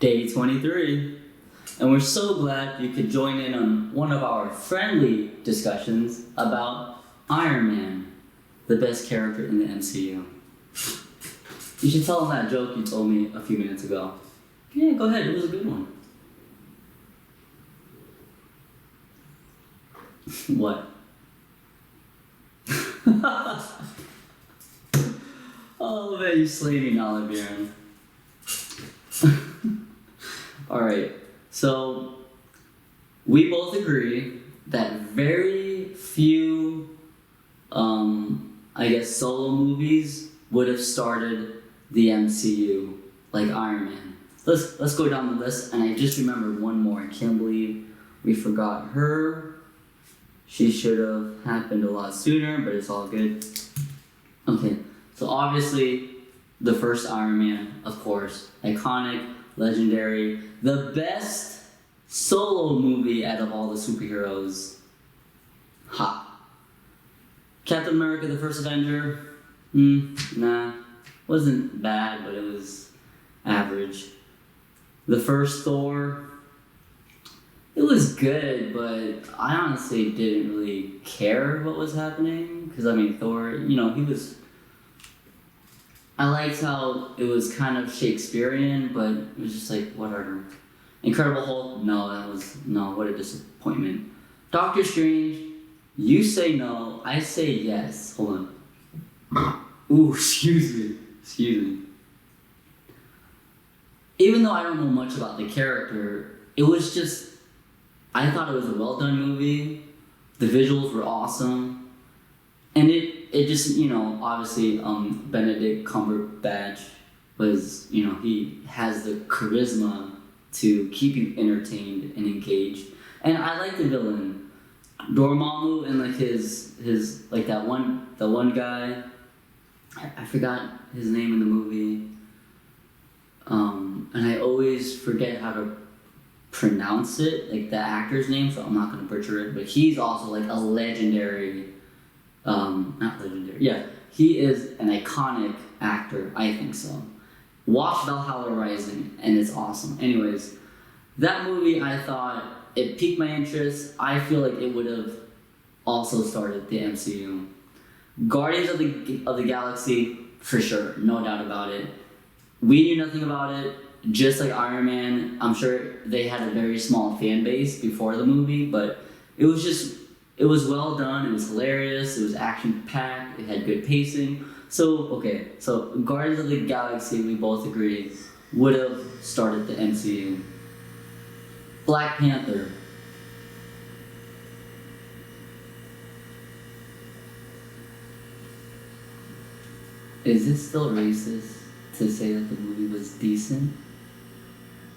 Day 23. And we're so glad you could join in on one of our friendly discussions about Iron Man, the best character in the MCU. You should tell him that joke you told me a few minutes ago. Yeah, go ahead, it was a good one. What? Oh man, you slay me now, Baron. Alright, so we both agree that very few, solo movies would have started the MCU like Iron Man. Let's go down the list, and I just remembered one more. I can't believe we forgot her. She should have happened a lot sooner, but it's all good. Okay, so obviously the first Iron Man, of course, iconic, legendary, the best solo movie out of all the superheroes. Ha. Captain America, the First Avenger, nah, wasn't bad, but it was average. The first Thor, it was good, but I honestly didn't really care what was happening, because Thor, I liked how it was kind of Shakespearean, but it was just like, whatever. Incredible Hulk, no, what a disappointment. Doctor Strange, you say no, I say yes. Hold on. Ooh, excuse me. Even though I don't know much about the character, it was just, I thought it was a well done movie. The visuals were awesome. And it just, obviously Benedict Cumberbatch was, he has the charisma to keep you entertained and engaged. And I like the villain. Dormammu and like his that one guy, I forgot his name in the movie. And I always forget how to pronounce it, like the actor's name, so I'm not gonna butcher it, but he's also like a legendary, not legendary, yeah, he is an iconic actor, I think so. Watch Valhalla Rising, and it's awesome. Anyways, that movie, I thought, it piqued my interest. I feel like it would have also started the MCU. Guardians of the Galaxy, for sure, no doubt about it. We knew nothing about it, just like Iron Man. I'm sure they had a very small fan base before the movie, but it was well done, it was hilarious, it was action-packed, it had good pacing. So Guardians of the Galaxy, we both agree, would have started the MCU. Black Panther. Is it still racist to say that the movie was decent?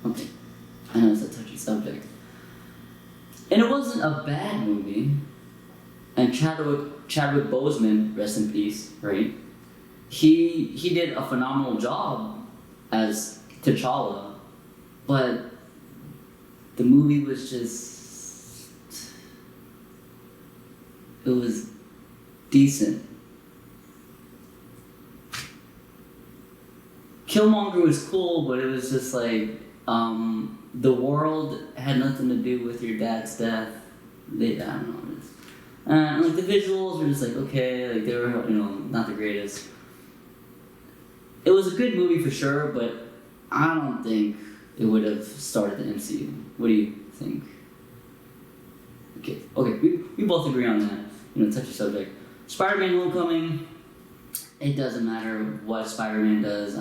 Okay, I know it's a touchy subject. And it wasn't a bad movie. And Chadwick Boseman, rest in peace, right? He did a phenomenal job as T'Challa, but the movie was just, it was decent. Killmonger was cool, but it was just like, the world had nothing to do with your dad's death. I don't know. The visuals were just like, okay, like they were, not the greatest. It was a good movie for sure, but I don't think it would have started the MCU. What do you think? Okay, we both agree on that. Touchy subject. Spider-Man Homecoming, it doesn't matter what Spider-Man does.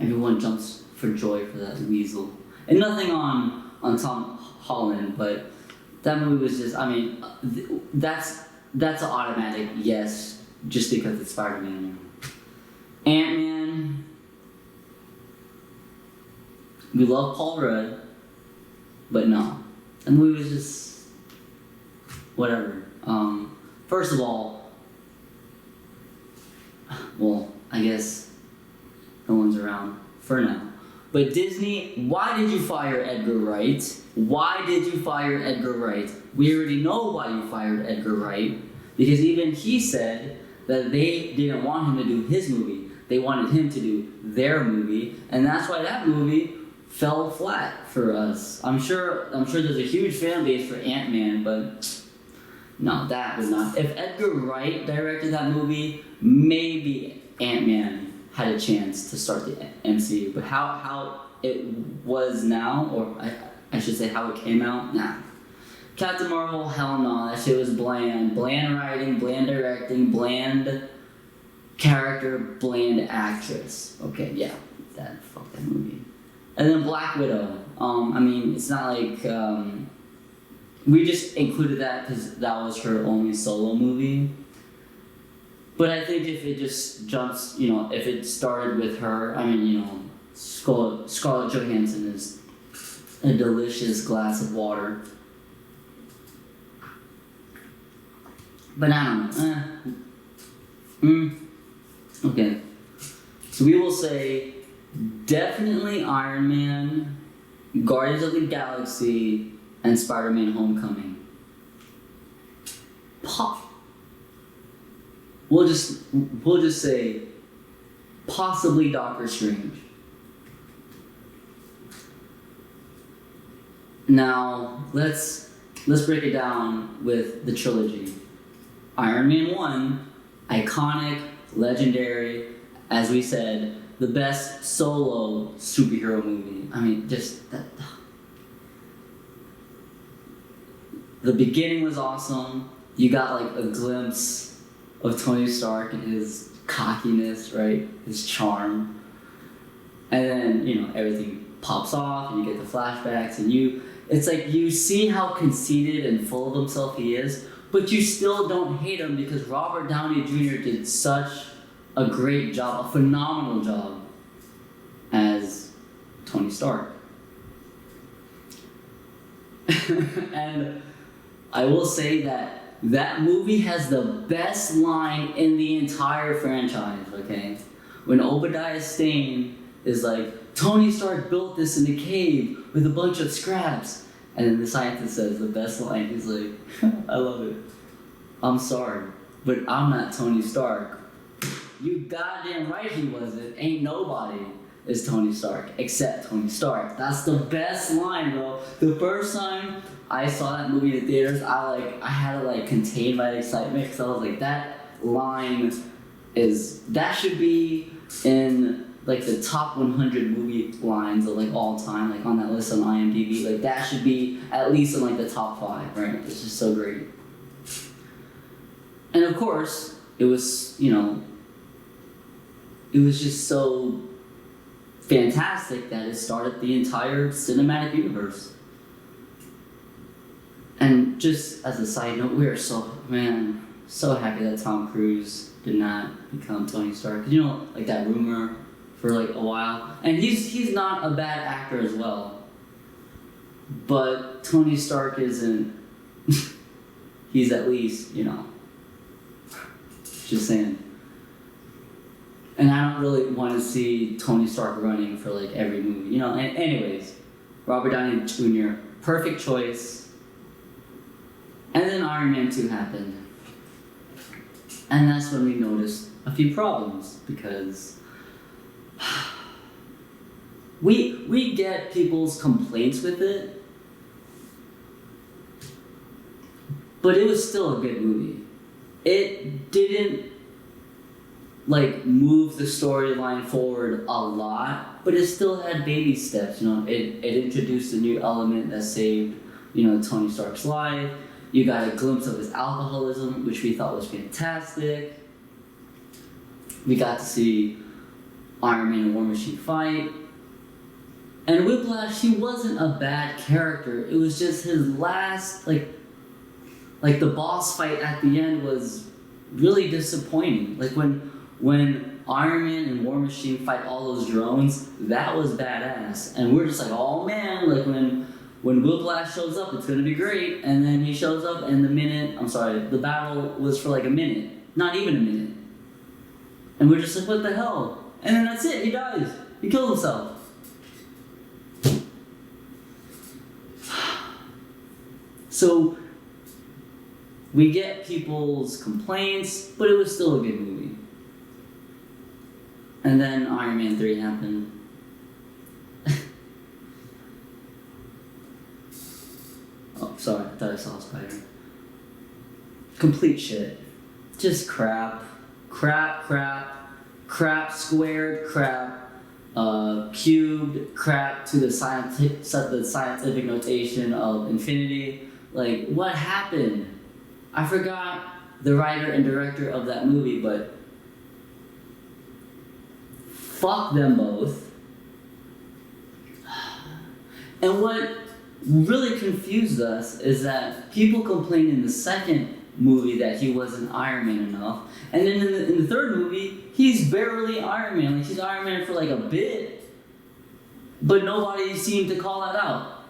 Everyone jumps for joy for that weasel. And nothing on Tom Holland, but that movie was just, that's an automatic yes, just because it's Spider-Man. Ant-Man, we love Paul Rudd, but no. That movie was just, whatever. First of all, I guess no one's around for now. But Disney, why did you fire Edgar Wright? Why did you fire Edgar Wright? We already know why you fired Edgar Wright, because even he said that they didn't want him to do his movie. They wanted him to do their movie, and that's why that movie fell flat for us. I'm sure there's a huge fan base for Ant-Man, but no, that was not. If Edgar Wright directed that movie, maybe Ant-Man had a chance to start the MCU. But how it was now, or I should say how it came out, nah. Captain Marvel, hell no, that shit was bland. Bland writing, bland directing, bland character, bland actress. Okay, yeah, fuck that movie. And then Black Widow. I mean, it's not like we just included that because that was her only solo movie. But I think if it just jumps, if it started with her, I mean, Scarlett Johansson is a delicious glass of water. But I don't know. Okay. So we will say definitely Iron Man, Guardians of the Galaxy, and Spider-Man Homecoming. We'll just say possibly Doctor Strange. Now let's break it down with the trilogy. Iron Man 1, iconic, legendary, as we said, the best solo superhero movie. I mean, just that. The beginning was awesome. You got like a glimpse of Tony Stark and his cockiness, right? His charm. And then, everything pops off and you get the flashbacks and it's like you see how conceited and full of himself he is, but you still don't hate him because Robert Downey Jr. did such a great job, a phenomenal job as Tony Stark. And I will say that movie has the best line in the entire franchise, okay? When Obadiah Stane is like, Tony Stark built this in a cave with a bunch of scraps. And then the scientist says the best line, he's like, I love it. I'm sorry, but I'm not Tony Stark. You goddamn right he wasn't. Ain't nobody is Tony Stark except Tony Stark. That's the best line, bro. The first time I saw that movie in the theaters, I had to contain my excitement because I was like, that line that should be in the top 100 movie lines of all time, on that list on IMDb. That should be at least in the top 5, right? It's just so great. And of course, it was, it was just so fantastic that it started the entire cinematic universe. And just as a side note, we are so happy that Tom Cruise did not become Tony Stark. That rumor for a while. And he's not a bad actor as well. But Tony Stark isn't, he's at least, just saying. And I don't really want to see Tony Stark running for every movie, And anyways, Robert Downey Jr., perfect choice. And then Iron Man 2 happened. And that's when we noticed a few problems because we get people's complaints with it, but it was still a good movie. It didn't move the storyline forward a lot, but it still had baby steps. It introduced a new element that saved Tony Stark's life. You got a glimpse of his alcoholism, which we thought was fantastic. We got to see Iron Man and War Machine fight. And Whiplash, he wasn't a bad character. It was just his last, the boss fight at the end was really disappointing. When Iron Man and War Machine fight all those drones, that was badass. And we're just oh man, when Whiplash shows up, it's gonna be great. And then he shows up and the battle was for a minute. Not even a minute. And we're just what the hell? And then that's it, he dies. He kills himself. So, we get people's complaints, but it was still a good movie. And then Iron Man 3 happened. Oh, sorry, I thought I saw a spider. Complete shit. Just crap. Crap squared, crap cubed, crap to the scientific notation of infinity. Like, what happened? I forgot the writer and director of that movie, but fuck them both. And what really confused us is that people complained in the second movie that he wasn't Iron Man enough, and then in the third movie, he's barely Iron Man. Like, he's Iron Man for like a bit, but nobody seemed to call that out.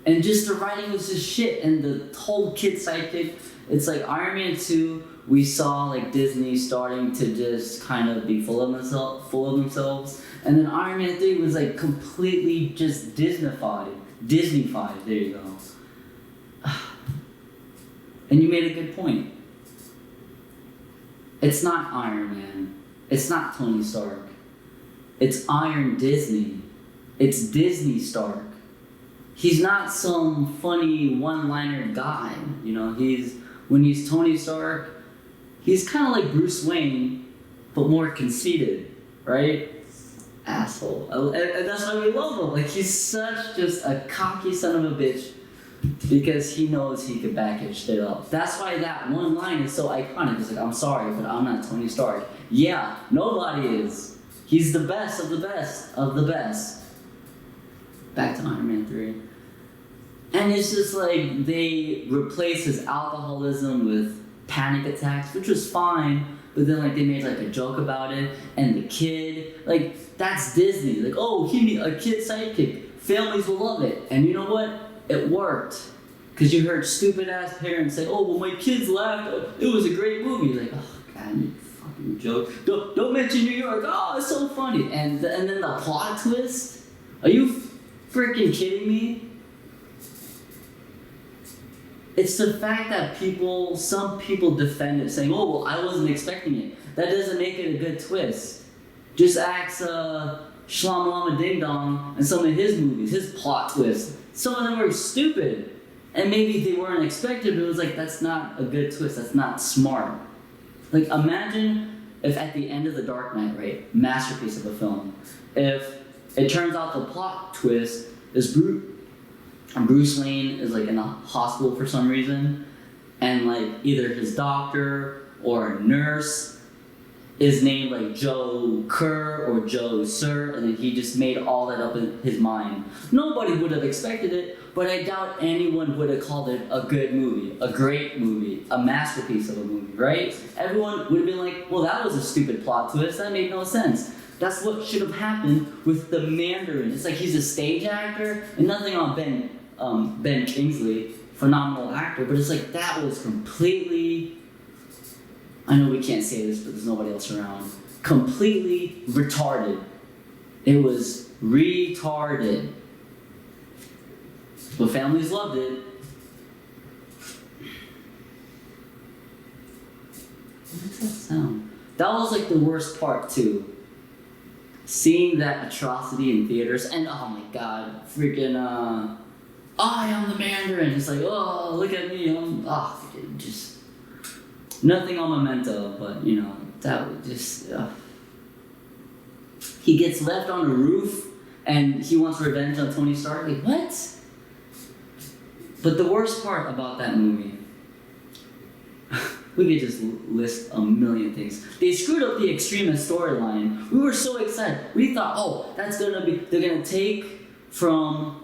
And just the writing was just shit, and the whole kid sidekick. It's like Iron Man 2, we saw like Disney starting to just kind of be full of themselves, and then Iron Man 3 was like completely just Disneyfied. There you go. And you made a good point. It's not Iron Man. It's not Tony Stark. It's Iron Disney. It's Disney Stark. He's not some funny one-liner guy. You know, when he's Tony Stark, he's kind of like Bruce Wayne, but more conceited, right? Asshole. And that's why we love him. Like, he's such just a cocky son of a bitch because he knows he could back it straight up. That's why that one line is so iconic. It's like, I'm sorry, but I'm not Tony Stark. Yeah, nobody is. He's the best of the best of the best. Back to Iron Man 3. And it's just like they replaced his alcoholism with panic attacks, which was fine, but then like they made like a joke about it, and the kid, like, that's Disney. Like, oh, he need a kid sidekick. Families will love it. And you know what? It worked. Because you heard stupid ass parents say, oh, well, my kids laughed. It was a great movie. Like, oh, God, you fucking joke. Don't mention New York. Oh, it's so funny. And then the plot twist. Are you freaking kidding me? It's the fact that some people defend it, saying, oh, well, I wasn't expecting it. That doesn't make it a good twist. Just ask Shlomo Ding Dong and some of his movies, his plot twists. Some of them were stupid. And maybe they weren't expected, but it was like, that's not a good twist. That's not smart. Like, imagine if at the end of The Dark Knight, right, masterpiece of a film, if it turns out the plot twist is Bruce Wayne is like in a hospital for some reason, and like either his doctor or a nurse is named like Joe Kerr or Joe Sir, and then he just made all that up in his mind. Nobody would have expected it, but I doubt anyone would have called it a good movie, a great movie, a masterpiece of a movie, right? Everyone would have been like, well, that was a stupid plot twist, that made no sense. That's what should have happened with the Mandarin. It's like he's a stage actor, and nothing on Ben Kingsley, phenomenal actor, but it's like that was completely, I know we can't say this, but there's nobody else around, completely retarded. It was retarded. But families loved it. What's that sound? That was like the worst part too. Seeing that atrocity in theaters, and oh my god, freaking I am the Mandarin. It's like, oh, look at me. Just nothing on Memento, but you know, that would just. He gets left on a roof, and he wants revenge on Tony Stark. Like, what? But the worst part about that movie, we could just list a million things. They screwed up the Extremist storyline. We were so excited. We thought, oh, they're gonna take from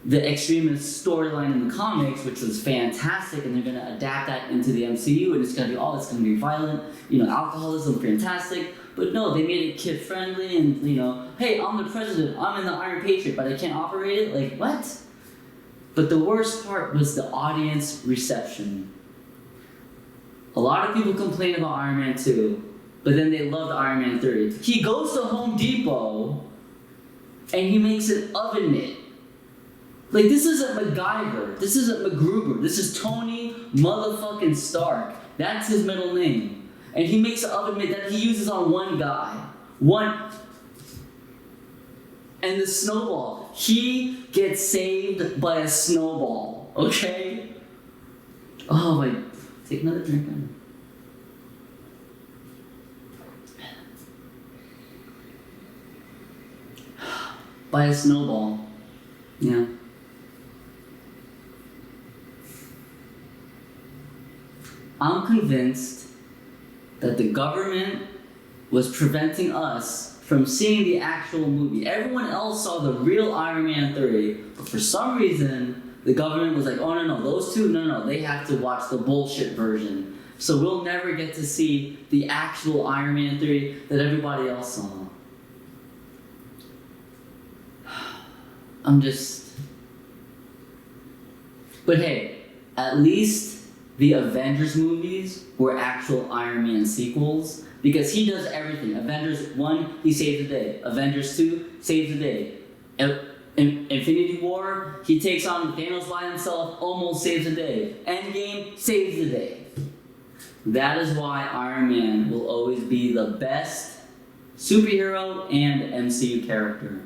the Extremist storyline in the comics, which was fantastic, and they're gonna adapt that into the MCU, and it's gonna be violent, you know, alcoholism, fantastic. But no, they made it kid friendly, and you know, hey, I'm the president, I'm in the Iron Patriot, but I can't operate it. Like, what? But the worst part was the audience reception. A lot of people complain about Iron Man 2, but then they loved Iron Man 3. He goes to Home Depot, and he makes an oven mitt. Like, this isn't MacGyver. This isn't MacGruber. This is Tony motherfucking Stark. That's his middle name. And he makes an oven mitt that he uses on one guy. One. And the snowball. He gets saved by a snowball. Okay? Oh my. Take another drink. By a snowball. Yeah. I'm convinced that the government was preventing us from seeing the actual movie. Everyone else saw the real Iron Man 3, but for some reason, the government was like, oh no, those two, no, they have to watch the bullshit version. So we'll never get to see the actual Iron Man 3 that everybody else saw. But hey, at least the Avengers movies were actual Iron Man sequels, because he does everything. Avengers 1, he saves the day. Avengers 2, saves the day. Infinity War, he takes on Thanos by himself, almost saves the day. Endgame, saves the day. That is why Iron Man will always be the best superhero and MCU character.